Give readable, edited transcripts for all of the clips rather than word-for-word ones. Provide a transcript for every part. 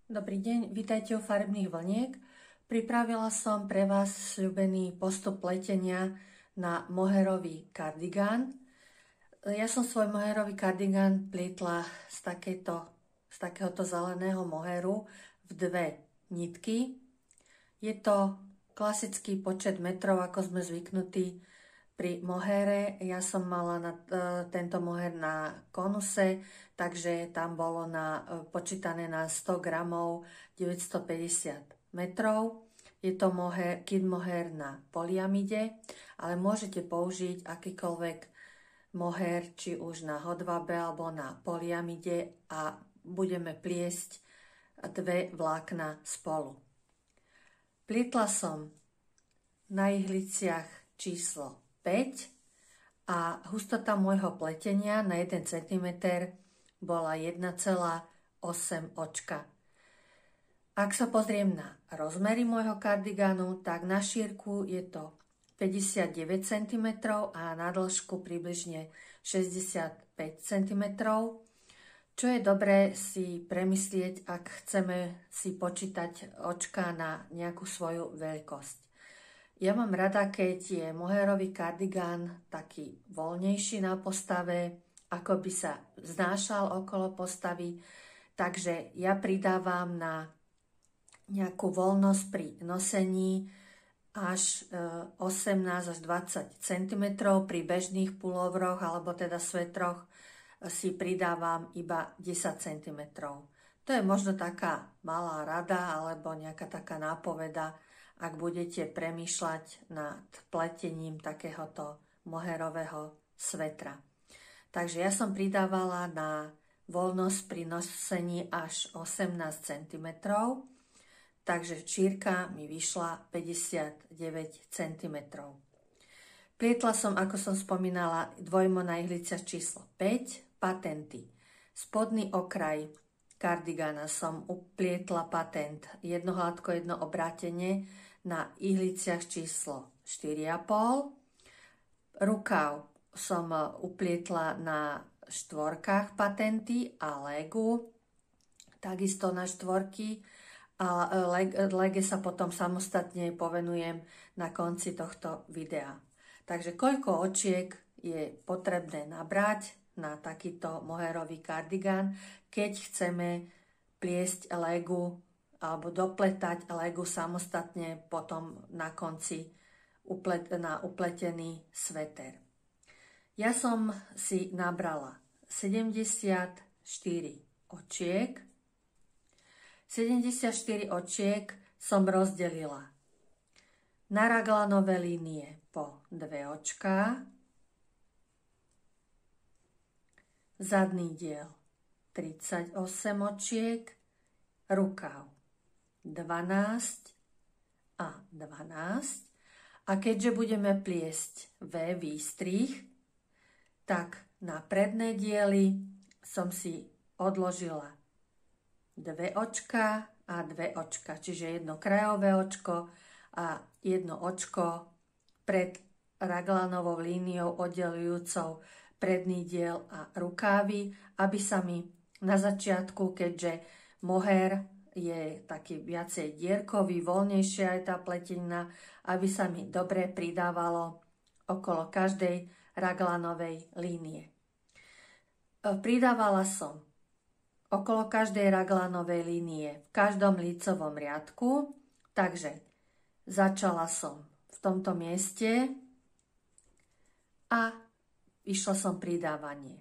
Dobrý deň, vítajte u Farebných vlniek. Pripravila som pre vás sľubený postup pletenia na moherový kardigán. Ja som svoj moherový kardigán plietla z takéhoto zeleného moheru v dve nitky. Je to klasický počet metrov, ako sme zvyknutí pri mohere. Ja som mala tento moher na konuse, takže tam bolo počítané na 100 gramov 950 metrov. Je to kid moher na polyamide, ale môžete použiť akýkoľvek moher, či už na hodvabe alebo na polyamide, a budeme pliesť dve vlákna spolu. Plietla som na ihliciach číslo 5 a hustota môjho pletenia na 1 cm bola 1,8 očka. Ak sa pozriem na rozmery môjho kardigánu, tak na šírku je to 59 cm a na dĺžku približne 65 cm, čo je dobré si premyslieť, ak chceme si počítať očka na nejakú svoju veľkosť. Ja mám rada, keď je moherový kardigán taký voľnejší na postave, ako by sa vznášal okolo postavy, takže ja pridávam na nejakú voľnosť pri nosení až 18 až 20 cm, pri bežných pulovroch alebo teda svetroch si pridávam iba 10 cm. To je možno taká malá rada alebo nejaká taká nápoveda, ak budete premýšľať nad pletením takéhoto moherového svetra. Takže ja som pridávala na voľnosť pri nosení až 18 cm, takže šírka mi vyšla 59 cm. Plietla som, ako som spomínala, dvojmo na ihliciach číslo 5, patenty. Spodný okraj kardigána som uplietla patent jedno hladko, jedno obrátenie na ihliciach číslo 4,5. Rukav som uplietla na štvorkách patenty a légu, takisto na štvorky, a lége sa potom samostatne povenujem na konci tohto videa. Takže koľko očiek je potrebné nabrať na takýto moherový kardigán, keď chceme pliesť légu alebo dopletať légu samostatne potom na konci na upletený sveter. Ja som si nabrala 74 očiek. 74 očiek som rozdelila na raglanové línie po 2 očká, zadný diel 38 očiek, rukav 12 a 12. A keďže budeme pliesť V výstrih, tak na predné diely som si odložila 2 očka a 2 očka, čiže jedno krajové očko a jedno očko pred raglanovou líniou oddelujúcou predný diel a rukávy, aby sa mi na začiatku, keďže moher je taký viacej dierkový, voľnejšia je tá pletenina, aby sa mi dobre pridávalo okolo každej raglanovej línie. Pridávala som okolo každej raglanovej línie v každom lícovom riadku, takže začala som v tomto mieste a išla som pridávanie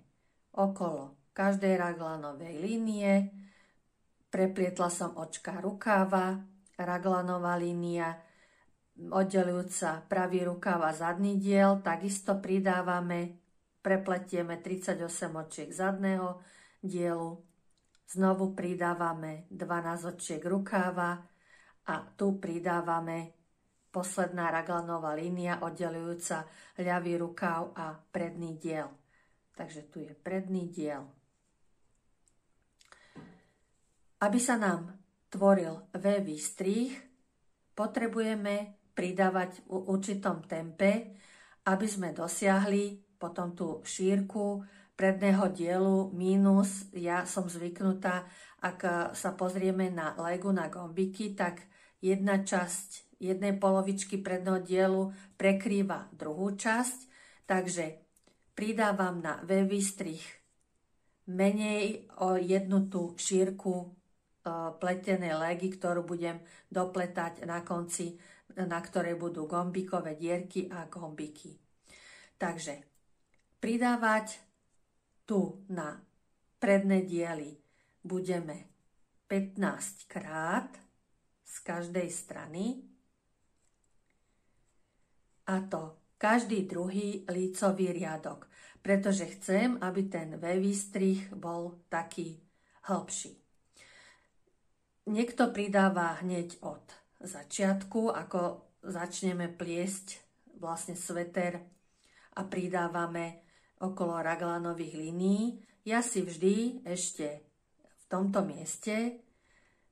okolo každej raglanovej línie, preplietla som očka rukáva, raglanová línia oddelujúca pravý rukáv a zadný diel, takisto pridávame, prepletieme 38 očiek zadného dielu, znovu pridávame 12 očiek rukáva a tu pridávame posledná raglanová línia oddelujúca ľavý rukáv a predný diel. Takže tu je predný diel. Aby sa nám tvoril V výstrih, potrebujeme pridávať v určitom tempe, aby sme dosiahli potom tú šírku predného dielu mínus, ja som zvyknutá, ak sa pozrieme na legu, na gombiky, tak jedna časť jednej polovičky predného dielu prekrýva druhú časť, takže pridávam na V výstrih menej o jednu tú šírku pletenej legy, ktorú budem dopletať na konci, na ktorej budú gombikové dierky a gombiky. Takže pridávať tu na predné diely budeme 15 krát z každej strany, a to každý druhý lícový riadok, pretože chcem, aby ten V výstrih bol taký hlbší. Niekto pridáva hneď od začiatku, ako začneme pliesť vlastne sveter a pridávame okolo raglanových línií. Ja si vždy ešte v tomto mieste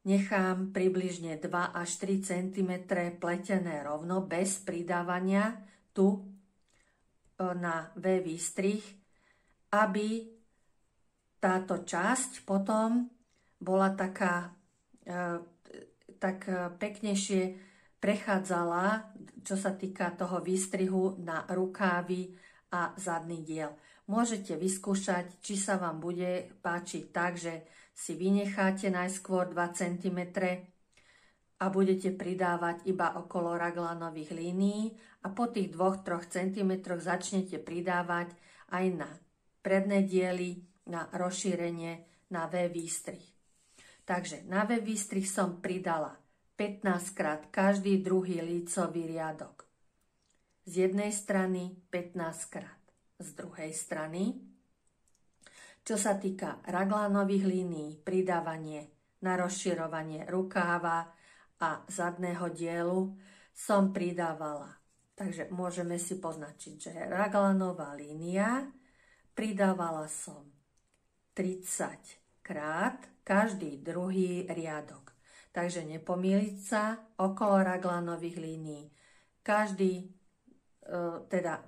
nechám približne 2 až 3 cm pletené rovno, bez pridávania tu na V výstrih, aby táto časť potom bola tak peknejšie prechádzala, čo sa týka toho výstrihu, na rukávy a zadný diel. Môžete vyskúšať, či sa vám bude páčiť tak, že si vynecháte najskôr 2 cm a budete pridávať iba okolo raglanových línií a po tých 2-3 cm začnete pridávať aj na predné diely, na rozšírenie, na V výstrih. Takže na V výstrih som pridala 15 krát každý druhý lícový riadok. Z jednej strany 15 krát z druhej strany. Čo sa týka raglanových línií, pridávanie na rozširovanie rukáva a zadného dielu som pridávala. Takže môžeme si poznačiť, že raglanová línia, pridávala som 30 krát každý druhý riadok. Takže nepomýliť sa okolo raglanových línií.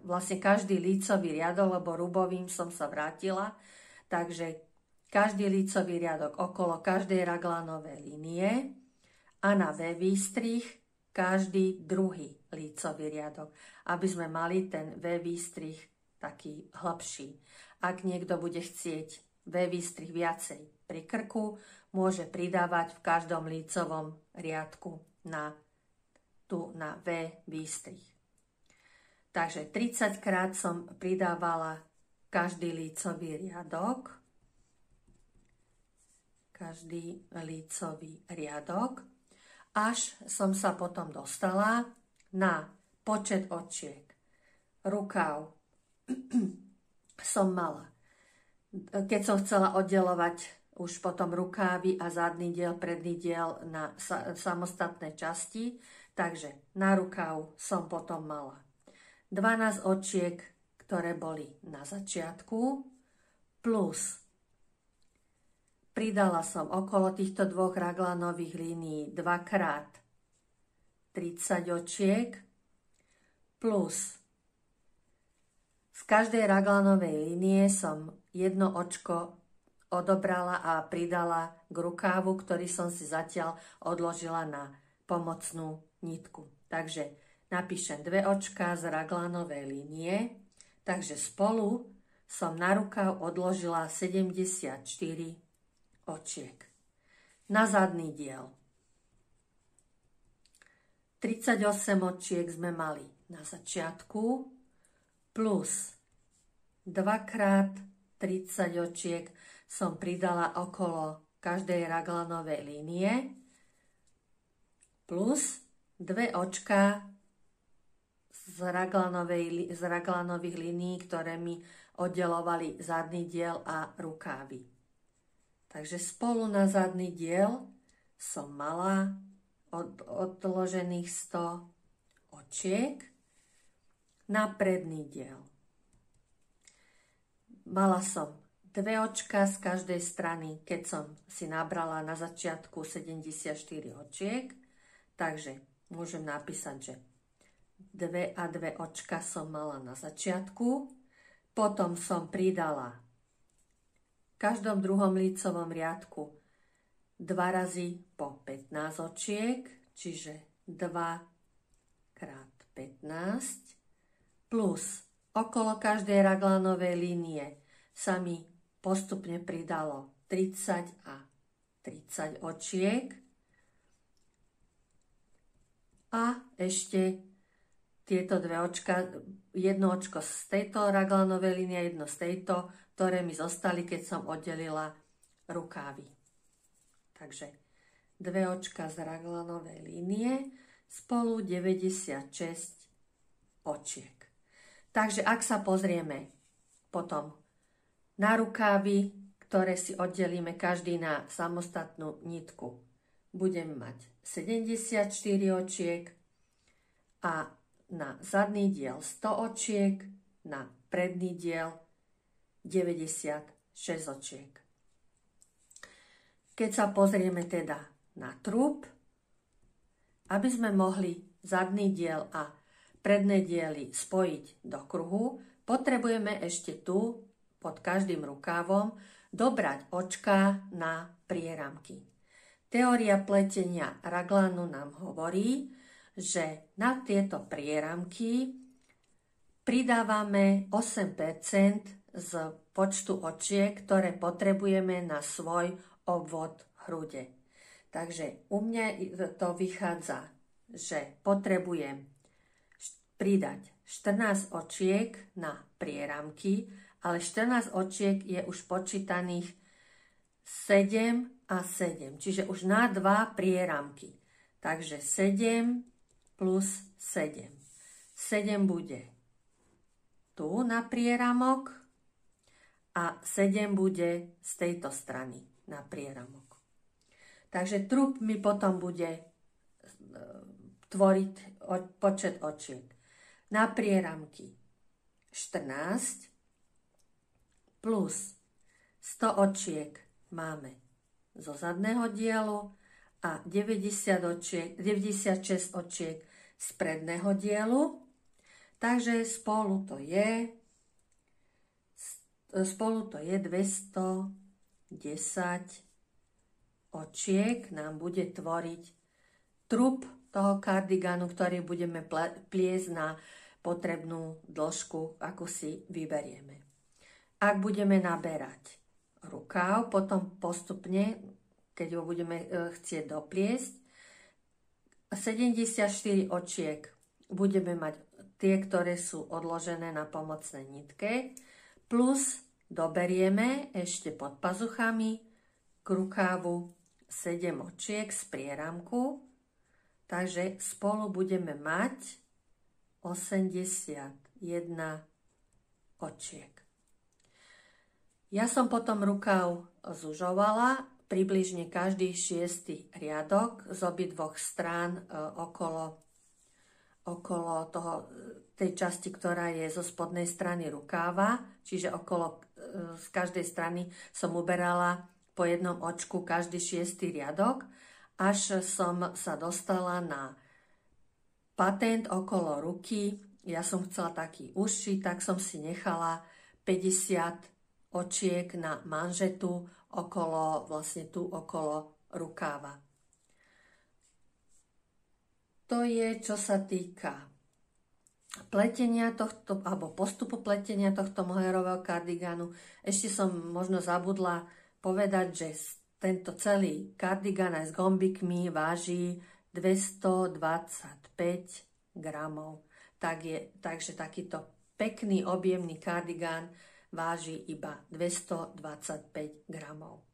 Vlastne každý lícový riadok, lebo rubovým som sa vrátila, takže každý lícový riadok okolo každej raglanovej línie a na V výstrih každý druhý lícový riadok, aby sme mali ten V výstrih taký hlbší. Ak niekto bude chcieť V výstrih viacej pri krku, môže pridávať v každom lícovom riadku na V výstrih. Takže 30 krát som pridávala každý lícový riadok. Až som sa potom dostala na počet očiek. Rukáv som mala. Keď som chcela oddelovať už potom rukávy a zadný diel, predný diel na samostatné časti, takže na rukáv som potom mala 12 očiek, ktoré boli na začiatku, plus pridala som okolo týchto dvoch raglanových línií 2-krát 30 očiek, plus z každej raglanovej línie som jedno očko odobrala a pridala k rukávu, ktorý som si zatiaľ odložila na pomocnú nitku. Takže napíšem 2 očká z raglanovej línie, takže spolu som na rukáv odložila 74 očiek. Na zadný diel 38 očiek sme mali na začiatku, plus 2-krát 30 očiek som pridala okolo každej raglanovej línie, plus 2 očka z raglanových línií, ktoré mi oddelovali zadný diel a rukávy. Takže spolu na zadný diel som mala odložených 100 očiek. Na predný diel mala som 2 očka z každej strany, keď som si nabrala na začiatku 74 očiek, takže môžem napísať, že 2 a 2 očka som mala na začiatku, potom som pridala v každom druhom lícovom riadku 2 razy po 15 očiek, čiže 2 krát 15, plus okolo každej raglanovej línie sa mi postupne pridalo 30 a 30 očiek. A ešte tieto dve očka, jedno očko z tejto raglanovej línie, jedno z tejto, ktoré mi zostali, keď som oddelila rukávy. Takže dve očka z raglanovej línie spolu 96 očiek. Takže ak sa pozrieme potom na rukávy, ktoré si oddelíme každý na samostatnú nitku, budem mať 74 očiek a na zadný diel 100 očiek, na predný diel 96 očiek. Keď sa pozrieme teda na trup, aby sme mohli zadný diel a predné diely spojiť do kruhu, potrebujeme ešte tu pod každým rukávom dobrať očká na prieramky. Teória pletenia raglánu nám hovorí, že na tieto prieramky pridávame 8% z počtu očiek, ktoré potrebujeme na svoj obvod hrude. Takže u mňa to vychádza, že potrebujem pridať 14 očiek na prieramky, ale 14 očiek je už počítaných 7 a 7, čiže už na 2 prieramky. Takže 7 plus 7. 7 bude tu na prieramok a 7 bude z tejto strany na prieramok. Takže trup mi potom bude tvoriť počet očiek. Na prieramky 14 plus 100 očiek máme zo zadného dielu a 96 očiek z predného dielu. Takže spolu to je 210 očiek nám bude tvoriť trup toho kardiganu, ktorý budeme pliesť na potrebnú dĺžku, ako si vyberieme. Ak budeme naberať rukáv, potom postupne, keď ho budeme chcieť dopliesť, 74 očiek budeme mať tie, ktoré sú odložené na pomocnej nitke, plus doberieme ešte pod pazuchami k rukávu 7 očiek z prieramku, takže spolu budeme mať 81 očiek. Ja som potom rukáv zužovala, približne každý 6. riadok z obidvoch strán okolo tej časti, ktorá je zo spodnej strany rukáva, čiže z každej strany som uberala po jednom očku každý 6. riadok, až som sa dostala na patent okolo ruky. Ja som chcela taký užší, tak som si nechala 50 očiek na manžetu okolo rukáva. To je, čo sa týka pletenia tohto, alebo postupu pletenia tohto mohairového kardigánu. Ešte som možno zabudla povedať, že tento celý kardigán aj s gombikmi váži 225 gramov. Takže takýto pekný, objemný kardigán váži iba 225 gramov.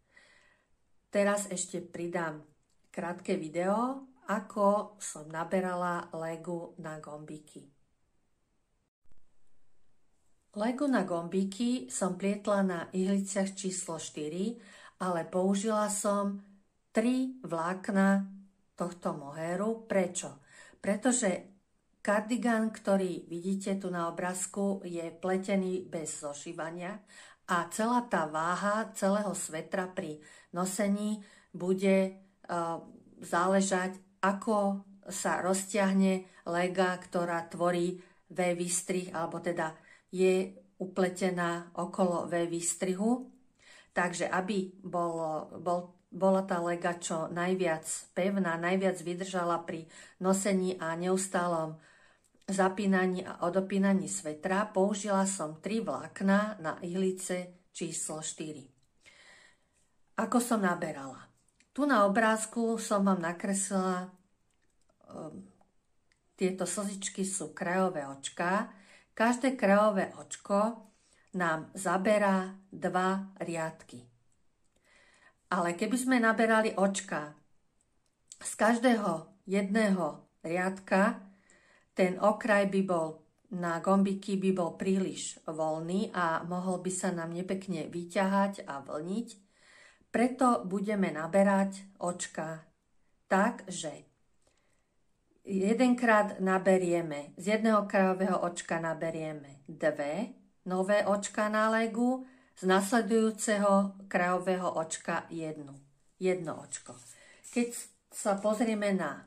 Teraz ešte pridám krátke video, ako som naberala legu na gombíky. Legu na gombíky som plietla na ihliciach číslo 4, ale použila som 3 vlákna tohto mohairu. Prečo? Pretože kardigán, ktorý vidíte tu na obrázku, je pletený bez zošívania a celá tá váha celého svetra pri nosení bude záležať, ako sa roztiahne lega, ktorá tvorí V výstrih, alebo teda je upletená okolo V výstrihu. Takže aby bola tá lega čo najviac pevná, najviac vydržala pri nosení a neustálom zapínaní a odopínaní svetra, použila som 3 vlákna na ihlice číslo 4. Ako som naberala? Tu na obrázku som vám nakreslila, tieto slzičky sú krajové očká. Každé krajové očko nám zaberá 2 riadky. Ale keby sme naberali očka z každého jedného riadka, ten okraj by bol na gombiky by bol príliš voľný a mohol by sa nám nepekne vyťahať a vlniť. Preto budeme naberať očka tak, že jedenkrát naberieme, z jedného krajového očka naberieme 2 nové očka na legu, z nasledujúceho krajového očka jedno očko. Keď sa pozrieme na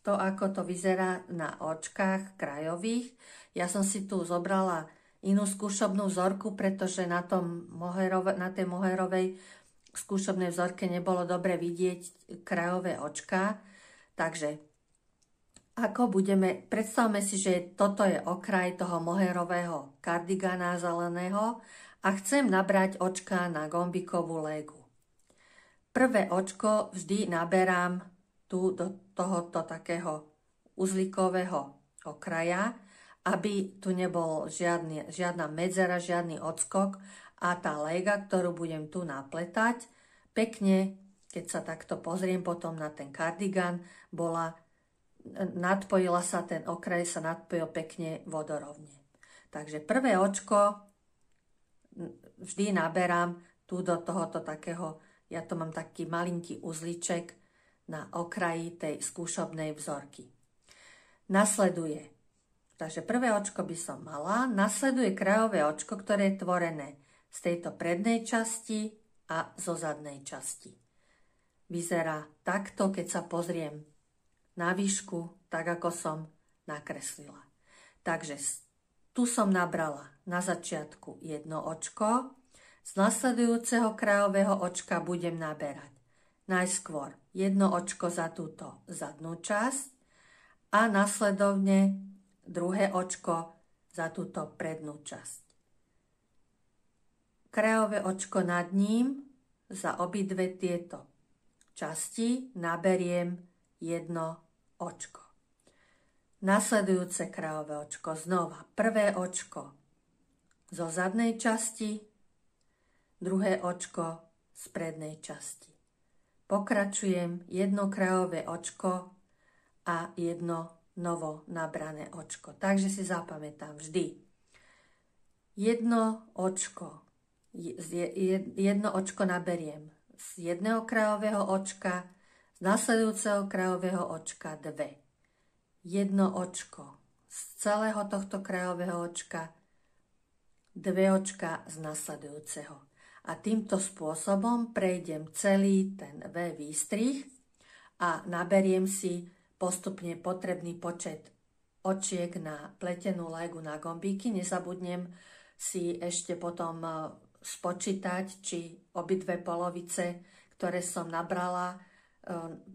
to, ako to vyzerá na očkách krajových, ja som si tu zobrala inú skúšobnú vzorku, pretože na tej moherovej skúšobnej vzorke nebolo dobre vidieť krajové očka. Takže predstavme si, že toto je okraj toho moherového kardigana zeleného a chcem nabrať očka na gombikovú legu. Prvé očko vždy naberám tu do tohoto takého uzlíkového okraja, aby tu nebol žiadna medzera, žiadny odskok a tá lega, ktorú budem tu napletať, pekne, keď sa takto pozriem potom na ten kardigan, nadpojila sa ten okraj, sa nadpojil pekne vodorovne. Takže prvé očko vždy naberám tu do tohoto takého, ja to mám taký malinký uzlíček na okraji tej skúšobnej vzorky. Takže prvé očko by som mala, nasleduje krajové očko, ktoré je tvorené z tejto prednej časti a zo zadnej časti. Vyzerá takto, keď sa pozriem na výšku, tak ako som nakreslila. Takže tu som nabrala na začiatku jedno očko, z nasledujúceho krajového očka budem naberať najskôr jedno očko za túto zadnú časť a nasledovne druhé očko za túto prednú časť. Krajové očko nad ním, za obidve tieto časti naberiem jedno očko. Nasledujúce krajové očko, znova prvé očko zo zadnej časti, druhé očko z prednej časti. Pokračujem jedno krajové očko a jedno novo nabrané očko. Takže si zapamätám vždy. Jedno očko naberiem z jedného krajového očka, z nasledujúceho krajového očka 2. Jedno očko z celého tohto krajového očka, 2 očka z nasledujúceho. A týmto spôsobom prejdem celý ten V výstrih a naberiem si postupne potrebný počet očiek na pletenú legu na gombíky. Nezabudnem si ešte potom spočítať, či obidve polovice, ktoré som nabrala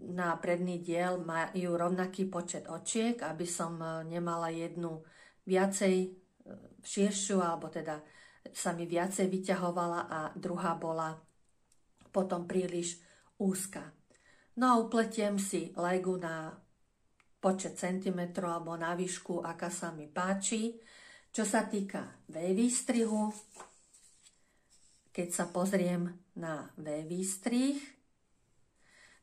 na predný diel, majú rovnaký počet očiek, aby som nemala jednu viacej širšiu, alebo teda sa mi viacej vyťahovala a druhá bola potom príliš úzka. No a upletiem si legu na počet centimetrov alebo na výšku, aká sa mi páči. Čo sa týka V výstrihu, keď sa pozriem na V výstrih,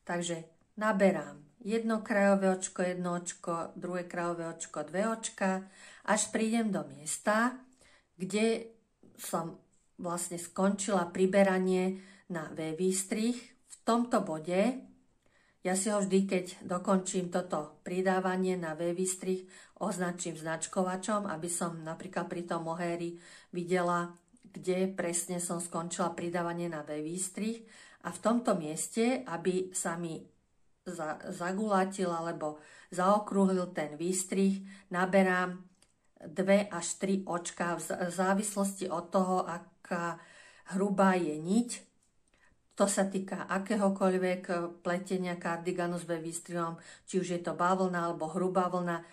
takže naberám jedno krajové očko, jedno očko, druhé krajové očko, 2 očka, až prídem do miesta, kde som vlastne skončila priberanie na V výstrih. V tomto bode, ja si ho vždy, keď dokončím toto pridávanie na V výstrih, označím značkovačom, aby som napríklad pri tom mohéri videla, kde presne som skončila pridávanie na V výstrih. A v tomto mieste, aby sa mi zagulátil alebo zaokrúhlil ten výstrih, naberám 2 až 3 očka v závislosti od toho, hrubá je niť. To sa týka akéhokoľvek pletenia kardiganu s výstrihom, či už je to bavlna alebo hrubá vlna.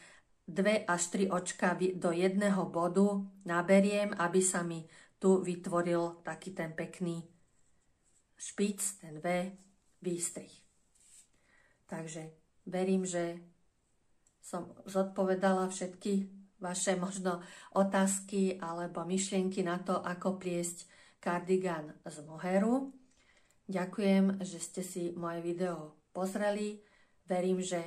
2 až 3 očka do jedného bodu naberiem, aby sa mi tu vytvoril taký ten pekný špic, ten V výstrih. Takže verím, že som zodpovedala všetky vaše možno otázky alebo myšlienky na to, ako pliesť kardigán z moheru. Ďakujem, že ste si moje video pozreli. Verím, že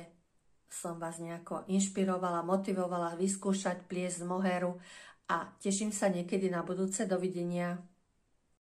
som vás nejako inšpirovala, motivovala vyskúšať pliesť z moheru a teším sa niekedy na budúce. Dovidenia.